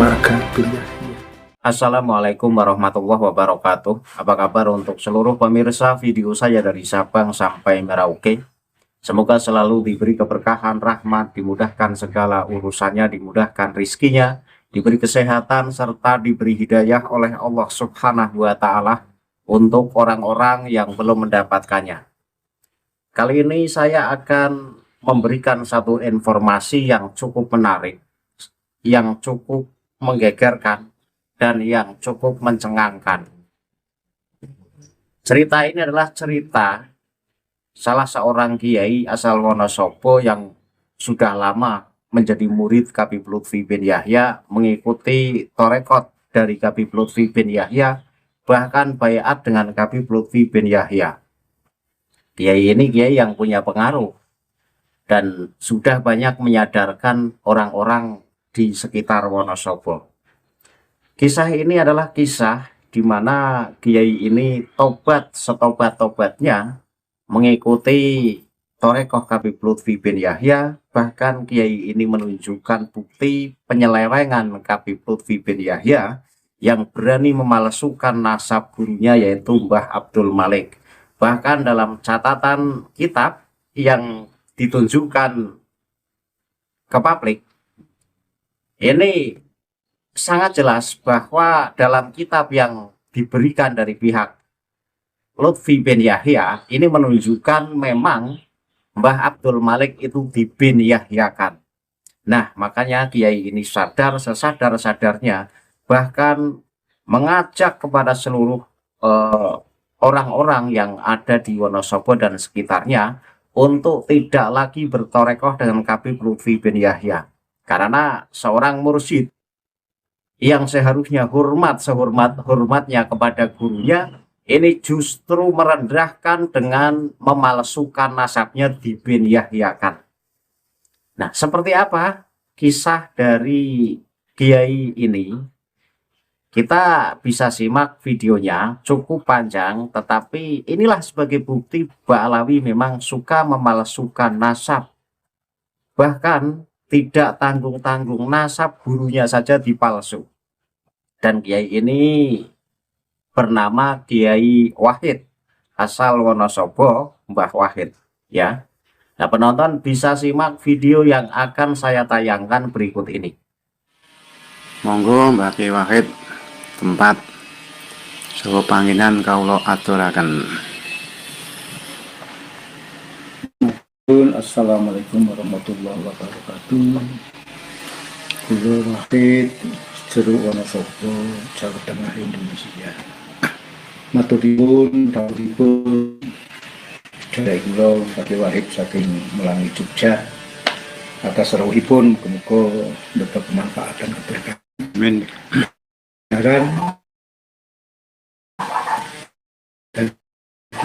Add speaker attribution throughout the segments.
Speaker 1: marga Yahya.
Speaker 2: Assalamualaikum warahmatullahi wabarakatuh. Apa kabar untuk seluruh pemirsa video saya dari Sabang sampai Merauke? Semoga selalu diberi keberkahan, rahmat, dimudahkan segala urusannya, dimudahkan rizkinya, diberi kesehatan, serta diberi hidayah oleh Allah Subhanahu wa Ta'ala untuk orang-orang yang belum mendapatkannya. Kali ini saya akan memberikan satu informasi yang cukup menarik, yang cukup menggegerkan, dan yang cukup mencengangkan. Cerita ini adalah cerita salah seorang kiai asal Wonosobo yang sudah lama menjadi murid Habib Lutfi bin Yahya, mengikuti torekot dari Habib Lutfi bin Yahya, bahkan baiat dengan Habib Lutfi bin Yahya. Kiai ini kiai yang punya pengaruh dan sudah banyak menyadarkan orang-orang di sekitar Wonosobo. Kisah ini adalah kisah di mana kiai ini tobat setobat-tobatnya mengikuti torekoh Habib Lutfi bin Yahya. Bahkan kiai ini menunjukkan bukti penyelewengan Habib Lutfi bin Yahya yang berani memalsukan nasab gurunya, yaitu Mbah Abdul Malik. Bahkan dalam catatan kitab yang ditunjukkan ke publik, ini sangat jelas bahwa dalam kitab yang diberikan dari pihak Lutfi bin Yahya ini menunjukkan memang Mbah Abdul Malik itu dibin Yahyakan. Nah, makanya kiai ini sadar sesadar-sadarnya, bahkan mengajak kepada seluruh orang-orang yang ada di Wonosobo dan sekitarnya untuk tidak lagi bertorekoh dengan Habib Lutfi bin Yahya. Karena seorang mursyid yang seharusnya hormatnya kepada gurunya, ini justru merendahkan dengan memalsukan nasabnya dibin Yahyakan. Nah, seperti apa kisah dari kiai ini? Kita bisa simak videonya, cukup panjang, tetapi inilah sebagai bukti Mbah Alawi memang suka memalsukan nasab. Bahkan tidak tanggung-tanggung, nasab gurunya saja dipalsu. Dan kiai ini bernama Kiai Wahid, asal Wonosobo, Mbah Wahid, ya. Nah, penonton bisa simak video yang akan saya tayangkan berikut ini.
Speaker 1: Monggo Mbah Kiai Wahid, tempat saha panginan kawula aturaken. Assalamualaikum warahmatullahi wabarakatuh. Kula Wahid Jeruk Wonosobo, Jawa Tengah, Indonesia. Maturipun dawuhipun dari kula Mbah Wahid saking Melangi Jogja. Atas rawuhipun muga dapat bermanfaat dan keberkahan. Amin. Dan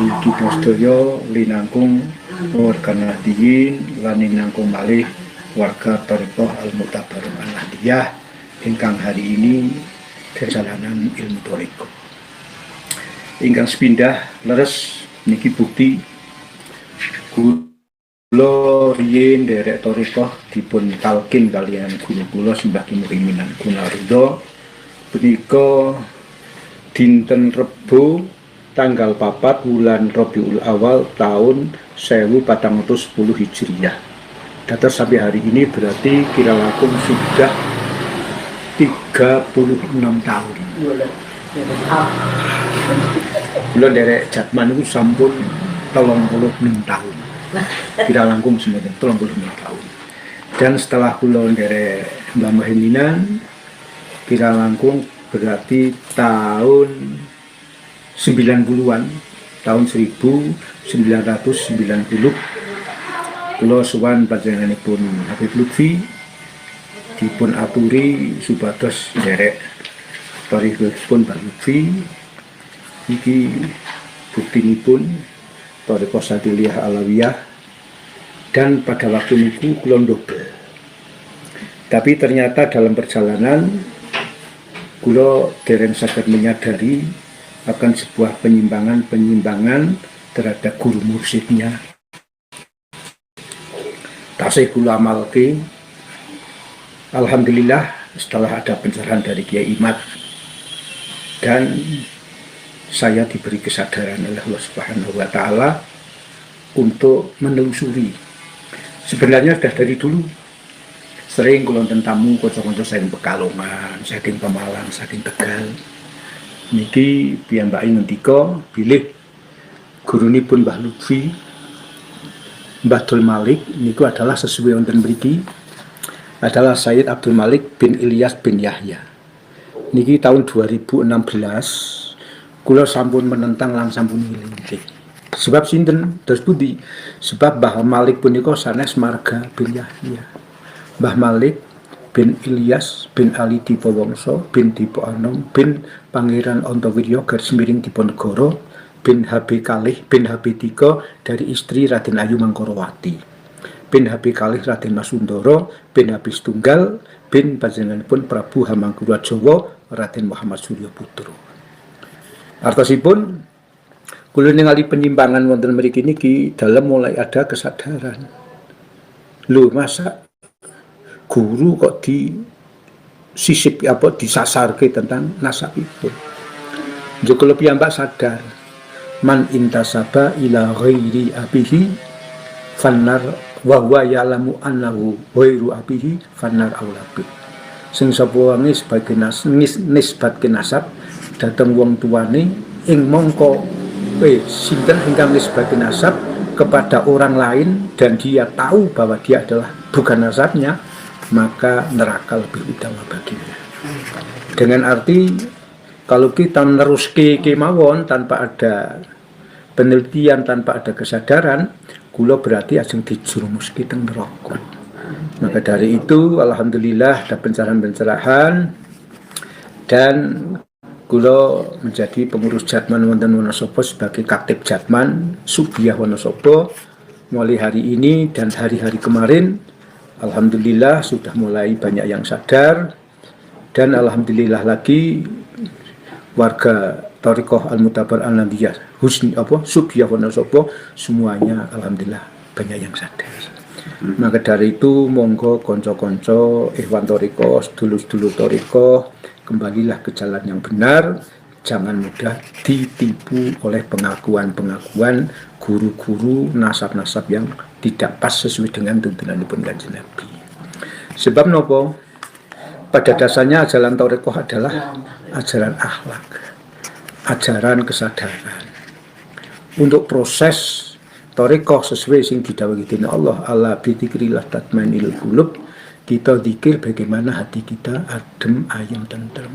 Speaker 1: kita sedaya linangkung warga Nahdliyin lan linangkung malih warga Thariqah Al-Mu'tabaroh An-Nahdliyah ingkang hari ini perjalanan ilmu thariqah. Ingkang sepindah leres niki bukti kula riyin derek thariqah dipun talkin kalian guru kula Simbah Ki Muhyiddin Gunawardoyo punika dinten Rebo tanggal 4 bulan Rabiul Awal tahun 1410 Hijriah. Dados sampai hari ini berarti kira langkung sudah 36 tahun. Kula derek Jatman itu sampun 36 tahun. Kira langkung sementing 36 tahun. Dan setelah kula derek Mbah Muhyiddin kira langkung berarti tahun 90-an, tahun 1990 kula sowan panjenenganipun Habib Lutfi dipun aturi supados nderek thariqahipun Mbah Lutfi. Iki buktinipun thariqah Sadiliyah Alawiyah, dan pada waktu niku kula ndobel. Tapi ternyata dalam perjalanan kula dereng saged menyadari akan sebuah penyimpangan terhadap guru mursyidnya. Tasih kula amalke. Alhamdulillah setelah ada pencerahan dari Kiai Imad dan saya diberi kesadaran oleh Allah Subhanahu wa taala untuk menelusuri. Sebenarnya sudah dari dulu sering kalau tamu kanca-kanca saking Pekalongan, saking Pemalang, saking Tegal. Niki piyambake ngendika bilih gurunipun Mbah Lutfi Mbah Abdul Malik niku adalah sesuai wonten mriki adalah Sayyid Abdul Malik bin Ilyas bin Yahya. Niki tahun 2016 kula sampun menentang lan sampun ngiling. Sebab sinten? Terus pundi? Sebab Mbah Malik punika sanes marga bin Yahya. Mbah Malik bin Ilyas bin Ali Dipawangsa bin Dipo Anom bin Pangeran Antawirya garis miring Diponegoro bin HB Kalih bin HB Tiga dari istri Raden Ayu Mangkorowati bin HB Kalih Raden Masundoro bin HB Setunggal bin panjenenganipun Prabu Hamangkuratjawa Raden Muhammad Surya Putra. Artosipun kula ningali penyimpangan wonten mriki niki dalam mulai ada kesadaran. Lho, masa guru kok disisip apa disasarke tentang nasabipun. Joko piyambak sadar man intasaba ila ghairi abihi fannar wa huwa ya'lamu annahu ghairu abihi fannar aulabi. Sing sapa wangi sebagai nisbatke nasab dhateng wong tuane ing mongko sinten ingkang nisbatke nasab kepada orang lain dan dia tahu bahwa dia adalah bukan nasabnya, maka neraka lebih utama baginya. Dengan arti kalau kita neruske kemawon tanpa ada penelitian, tanpa ada kesadaran, kula berarti asing dijurumuske teng neraka. Maka dari itu alhamdulillah ada pencerahan-pencerahan dan kula menjadi pengurus Jatman wonten Wonosobo sebagai Katib Jatman Subiyah Wonosobo mulai hari ini dan hari-hari kemarin. Alhamdulillah sudah mulai banyak yang sadar dan alhamdulillah lagi warga Thariqah Al-Mutabar Al-Nabiyah Husni Subiyah Wonosobo semuanya alhamdulillah banyak yang sadar. Maka dari itu monggo konco-konco ikhwan Thariqah, sedulur-sedulur Thariqah, kembalilah ke jalan yang benar, jangan mudah ditipu oleh pengakuan-pengakuan guru-guru nasab-nasab yang tidak pas sesuai dengan tuntunanipun Kanjeng Nabi. Sebab nopo? Pada dasarnya ajaran Thariqah adalah ajaran akhlak, ajaran kesadaran. Untuk proses Thariqah sesuai sing didhawuhi Allah, Allah bi dzikrillah tatmainul qulub, kita zikir bagaimana hati kita adem, ayem, tentrem.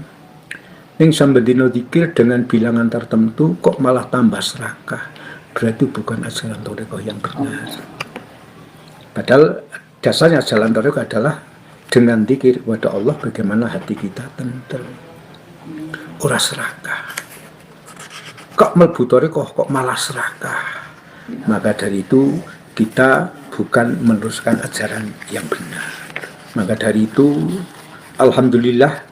Speaker 1: Ning sambendina zikir dengan bilangan tertentu kok malah tambah serakah. Berarti bukan ajaran Thariqah yang benar. Padahal dasarnya jalan Thariqah adalah dengan zikir kepada Allah bagaimana hati kita tentrem. Ora serakah. Kok mlebu Thariqah kok malah serakah. Maka dari itu kita bukan meneruskan ajaran yang benar. Maka dari itu alhamdulillah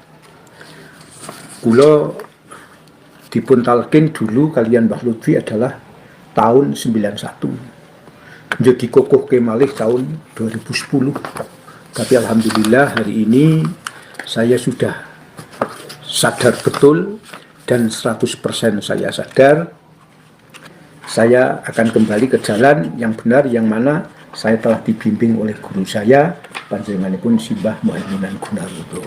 Speaker 1: kula dipun talqin dulu kalian Mbah Lutfi adalah tahun 91. Jadi kokoh ke malih tahun 2010. Tapi alhamdulillah hari ini saya sudah sadar betul dan 100% saya sadar saya akan kembali ke jalan yang benar yang mana saya telah dibimbing oleh guru saya panjenenganipun Simbah Muhaiminan Gunarudo.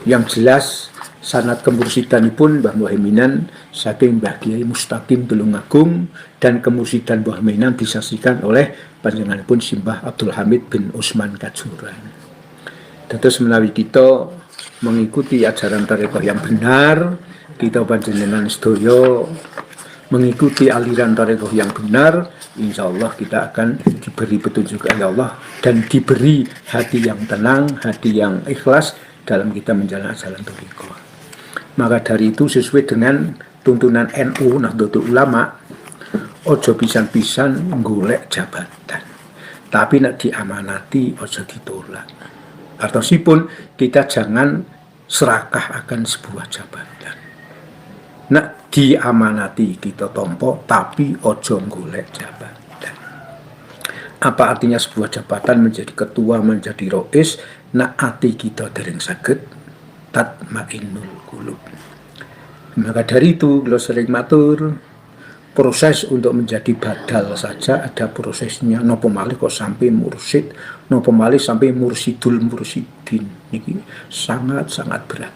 Speaker 1: Yang jelas sanad kemursidanipun Mbah Muhaiminan saking Mbah Kiai Mustaqim Tulungagung dan kemursidan Mbah Muhaiminan disaksikan oleh panjenenganipun Simbah Abdul Hamid bin Usman Kajuran. Dados menawi kita mengikuti ajaran Thariqah yang benar, kita panjenengan sedaya mengikuti aliran Thariqah yang benar, insya Allah kita akan diberi petunjuk oleh Allah dan diberi hati yang tenang, hati yang ikhlas dalam kita menjalankan jalan Thariqah. Maka dari itu sesuai dengan tuntunan NU Nahdlatul Ulama, ojo pisan-pisan golek jabatan, tapi nak diamanati ojo ditolak. Artosipun kita jangan serakah akan sebuah jabatan. Nak diamanati kita tompo, tapi ojo golek jabatan. Apa artinya sebuah jabatan menjadi ketua, menjadi rois? Nak ati kita dereng saged tatmainnul qulub. Maka dari itu kalau sering matur, proses untuk menjadi badal saja ada prosesnya. Nopo malih kok sampai mursid, nopo malih sampai mursidul mursidin. Ini sangat-sangat berat.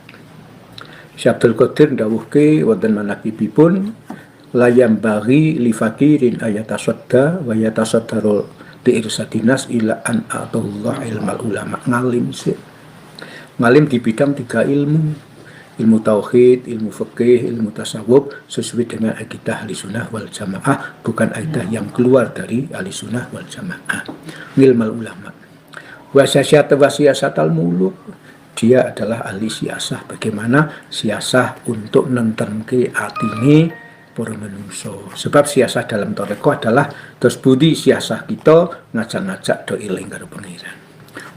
Speaker 1: Syekh Abdul Qadir ndawuhke wonten manakibipun layam bagi li fakirin ayatasadda wa yatasaddaru li irsadinas ila an atullah ilmal ulama. Ngalim sih. Ngalim di bidang 3 ilmu. Ilmu tauhid, ilmu fikih, ilmu tasawuf sesuai dengan akidah Ahlussunnah wal Jamaah, bukan akidah yang keluar dari Ahlussunnah wal Jamaah. Ilmu ulama. Wa siyasatal muluk, dia adalah ahli siasah. Bagaimana siasah untuk nentemke atine para menungso. Sebab siasah dalam toreko adalah terus budi siasah kita ngajak-ngajak do eling karo pengiran.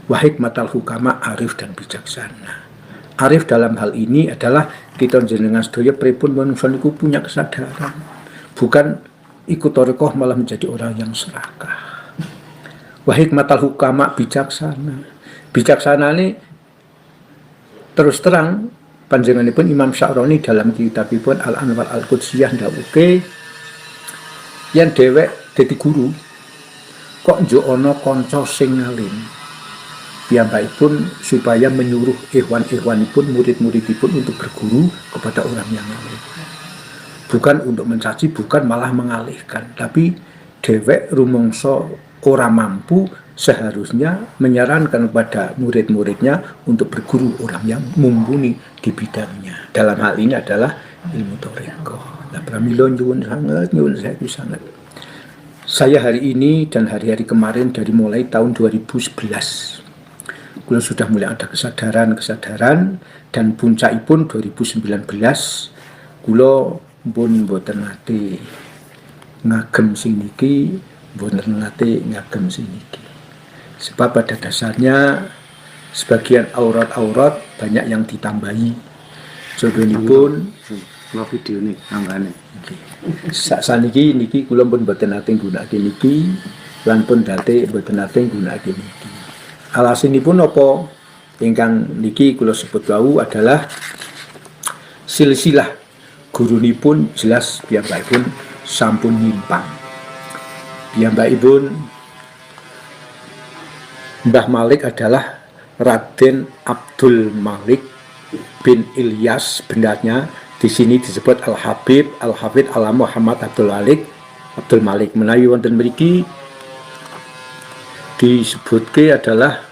Speaker 1: Wa hikmatal hukama, arif dan bijaksana. Arif dalam hal ini adalah kita jenengan sedaya pripun manungsa niku punya kesadaran. Bukan ikut thariqah malah menjadi orang yang serakah. Wa hikmatal hukama, bijaksana. Bijaksana ini terus terang panjenenganipun Imam Sya'rani dalam kitabipun Al-Anwar Al-Qudsiyah ndawuhke yen dhewek dadi guru kok njuk ana kanca sing ngalim. Piyambakipun supaya menyuruh ikhwan-ikhwanipun, murid-muridipun untuk berguru kepada orang yang alim. Bukan untuk mencaci, bukan malah mengalihkan, tapi dhewek rumangsa ora mampu, seharusnya menyarankan kepada murid-muridnya untuk berguru orang yang mumpuni di bidangnya. Dalam hal ini adalah ilmu thariqah. Nah, pramila nyuwun sangat. Saya hari ini dan hari-hari kemarin dari mulai tahun 2011 kula sudah mulai ada kesadaran dan puncakipun 2019 kula pun mboten nate ngagem sing niki, mboten nate ngagem sing niki. Sebab pada dasarnya sebagian aurat-aurat banyak yang ditambahi. Contohipun
Speaker 2: Kula video nih anggane.
Speaker 1: Saniki niki kula pun mboten nate nggunakake niki lan pun date mboten nate nggunakake niki. Alasanipun apa ingkang niki kula sebut wau adalah silsilah gurunipun jelas piyambakipun sampun nyimpang. Piyambakipun Mbah Malik adalah Raden Abdul Malik bin Ilyas, benarnya di sini disebut Al-Habib Al-Hafidz Ala Muhammad Abdul Malik menawi wonten mriki disebutke adalah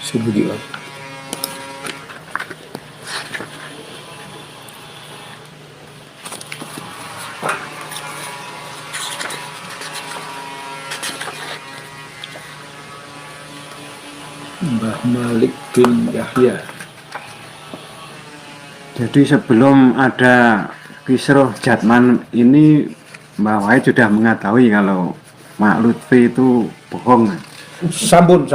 Speaker 1: sebudi Mbah Malik bin Yahya.
Speaker 3: Jadi sebelum ada Kisruh Jatman ini Mbak Wahid sudah mengetahui kalau Mak Lutfi itu bohong.
Speaker 1: Sampun.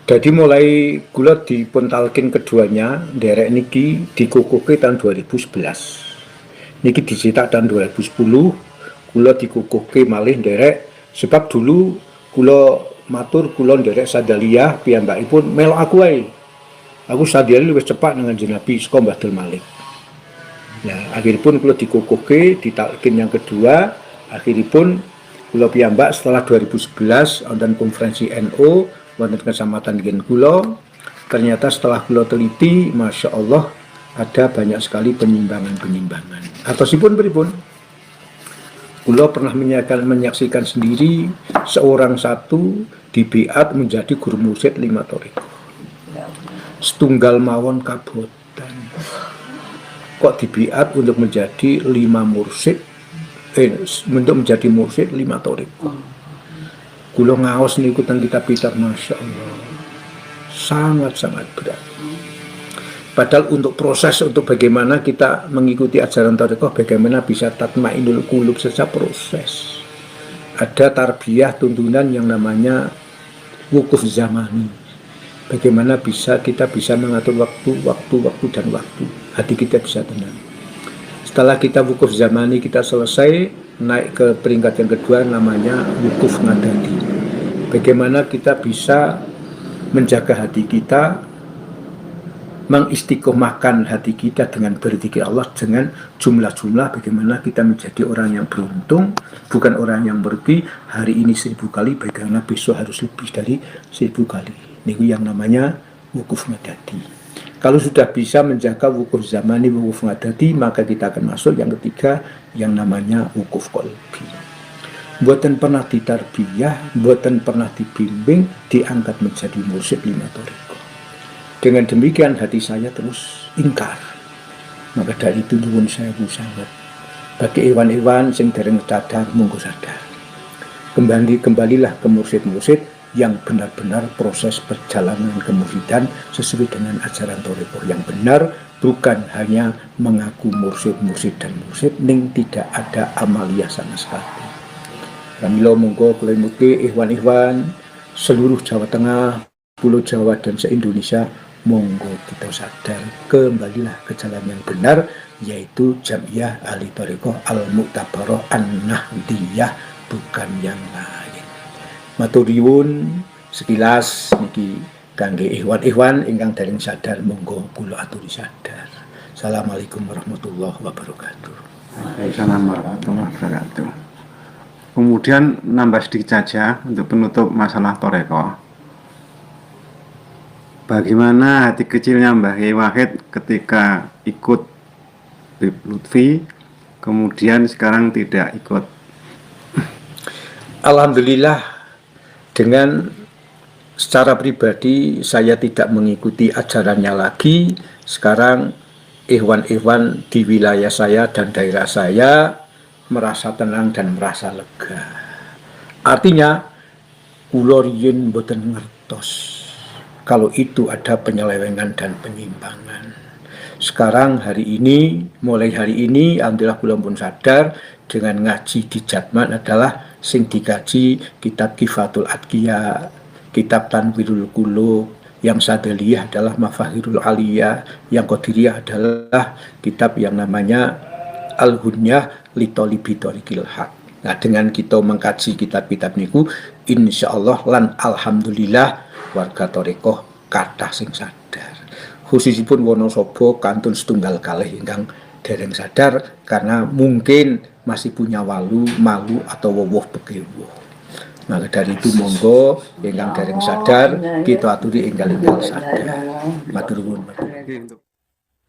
Speaker 1: Jadi mulai kula dipun talkin keduanya derek niki dikukuhke tahun 2011. Niki dicetak tahun 2010, kula dikukuhke malih derek sebab dulu kula matur kula derek sadaliyah piyambakipun melok aku wae. Aku sadaliyah luwih cepat dengan Nabi saka Mbah Abdul Malik. Ya, akhiripun kula dikukuhke ditalkin yang kedua, akhiripun kula piyambak setelah 2011 wonten konferensi NU wonten kecamatan Gen kula, ternyata setelah kula teliti, masya Allah ada banyak sekali penyimbangan. Atosipun pripun? Kula pernah menyaksikan sendiri seorang satu dibiat menjadi guru mursyid 5 thariqah. Setunggal mawon kabotan. Kok dibiat untuk menjadi 5 mursyid? Untuk menjadi mursyid 5 thariqah. Kula ngaos niku teng kitab-kitab, masya Allah sangat-sangat berat. Padahal untuk proses untuk bagaimana kita mengikuti ajaran thariqah, bagaimana bisa tatmainnul qulub saja proses. Ada tarbiyah tuntunan yang namanya wukuf zamani. Bagaimana kita bisa mengatur waktu, dan waktu. Hati kita bisa tenang. Setelah kita wukuf zamani kita selesai, naik ke peringkat yang kedua namanya wukuf ngadati. Bagaimana kita bisa menjaga hati kita, mengistiqomahkan hati kita dengan berzikir Allah dengan jumlah-jumlah, bagaimana kita menjadi orang yang beruntung, bukan orang yang merugi. Hari ini 1000 kali, bagaimana besok harus lebih dari 1000 kali. Ini yang namanya wukuf ngadati. Kalau sudah bisa menjaga wukuf zamani, wukuf ngadati, maka kita akan masuk yang ketiga yang namanya wukuf qalbi. Buatan pernah ditarbiyah, buatan pernah dibimbing, diangkat menjadi mursyid 5 thariqah. Dengan demikian hati saya terus ingkar. Maka dari itu nyuwun sewu sangat. Bagi iwan-iwan sing dereng sadar, monggo sadar. Kembalilah ke mursyid-mursyid yang benar-benar proses perjalanan kemursyidaan sesuai dengan ajaran thariqah yang benar, bukan hanya mengaku mursyid dan mursyid ning tidak ada amaliyah sama sekali. Ramilo monggo kula mugi ikhwan-ikhwan seluruh Jawa Tengah, Pulau Jawa dan se-Indonesia, monggo kita sadar, kembalilah ke jalan yang benar, yaitu Jam'iyah Ahli Thariqah Al-Mu'tabarah An-Nahdiyah, bukan yang lain. Matur nuwun sekilas niki kangge ikhwan-ikhwan ingkang dereng sadar, monggo kula aturi sadar. Assalamualaikum warahmatullahi wabarakatuh.
Speaker 3: Waalaikumsalam warahmatullahi wabarakatuh. Kemudian nambah sedikit saja untuk penutup masalah thariqah. Bagaimana hati kecilnya Mbah Yai Wahid ketika ikut Habib Lutfi, kemudian sekarang tidak ikut?
Speaker 1: Alhamdulillah, dengan secara pribadi saya tidak mengikuti ajarannya lagi. Sekarang ikhwan-ikhwan di wilayah saya dan daerah saya merasa tenang dan merasa lega. Artinya kula riyen mboten ngertos kalau itu ada penyelewengan dan penyimpangan. Sekarang mulai hari ini alhamdulillah kula pun sadar, dengan ngaji di Jatman adalah sing dikaji kitab Kifatul Adqiya, kitab Tanwirul Qulub, yang Sadaliyah adalah Mafahirul Aliyah, yang Qadiriyah adalah kitab yang namanya Al-Hunyah Litolibi Thariqil Haq. Nah, dengan kita mengkaji kitab-kitab niku, insyaallah lan alhamdulillah warga thariqah kathah sing sadar. Khususipun Wonosobo kantun setunggal kalih ingkang dereng sadar karena mungkin masih punya malu atau wowoh bekewuh. Maka dari itu monggo ingkang dereng sadar kita aturi enggal-enggal sadar. Matur nuwun.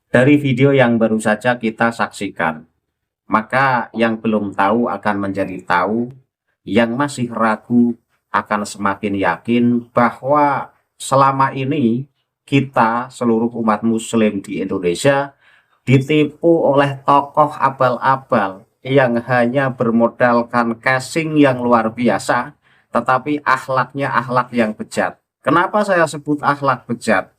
Speaker 2: Dari video yang baru saja kita saksikan, maka yang belum tahu akan menjadi tahu, yang masih ragu akan semakin yakin bahwa selama ini kita seluruh umat muslim di Indonesia ditipu oleh tokoh abal-abal yang hanya bermodalkan casing yang luar biasa, tetapi akhlaknya akhlak yang bejat. Kenapa saya sebut akhlak bejat?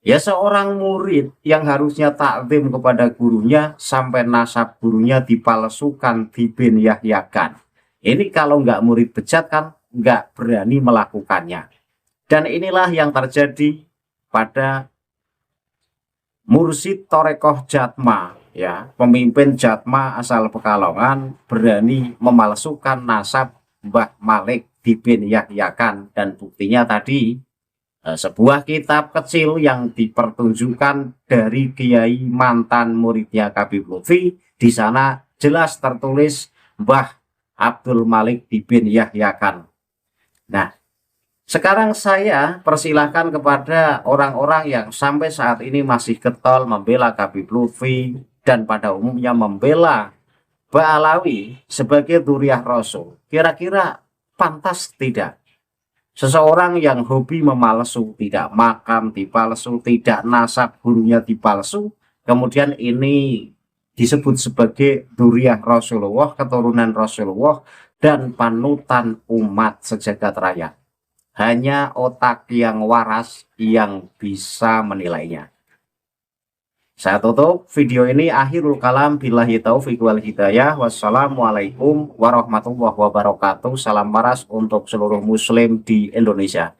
Speaker 2: Ya, seorang murid yang harusnya takzim kepada gurunya sampai nasab gurunya dipalsukan, dibenyahyakan. Ini kalau nggak murid bejat kan nggak berani melakukannya. Dan inilah yang terjadi pada Mursyid Thariqah Jatma, ya, pemimpin Jatma asal Pekalongan berani memalsukan nasab Mbah Malik, dibenyahyakan, dan buktinya tadi sebuah kitab kecil yang dipertunjukkan dari kiai mantan muridnya Habib Lutfi. Di sana jelas tertulis Mbah Abdul Malik dibenyahyakan. Nah, sekarang saya persilahkan kepada orang-orang yang sampai saat ini masih getol membela Habib Lutfi dan pada umumnya membela Ba'alawi sebagai Dzurriyyah Rasul. Kira-kira pantas tidak seseorang yang hobi memalsu, tidak makam dipalsu, tidak nasab gurunya dipalsu, kemudian ini disebut sebagai Dzurriyyah Rasulullah, keturunan Rasulullah dan panutan umat sejagat raya? Hanya otak yang waras yang bisa menilainya. Saya tutup video ini, akhirul kalam, billahi taufiq wal hidayah. Wassalamualaikum warahmatullahi wabarakatuh. Salam waras untuk seluruh muslim di Indonesia.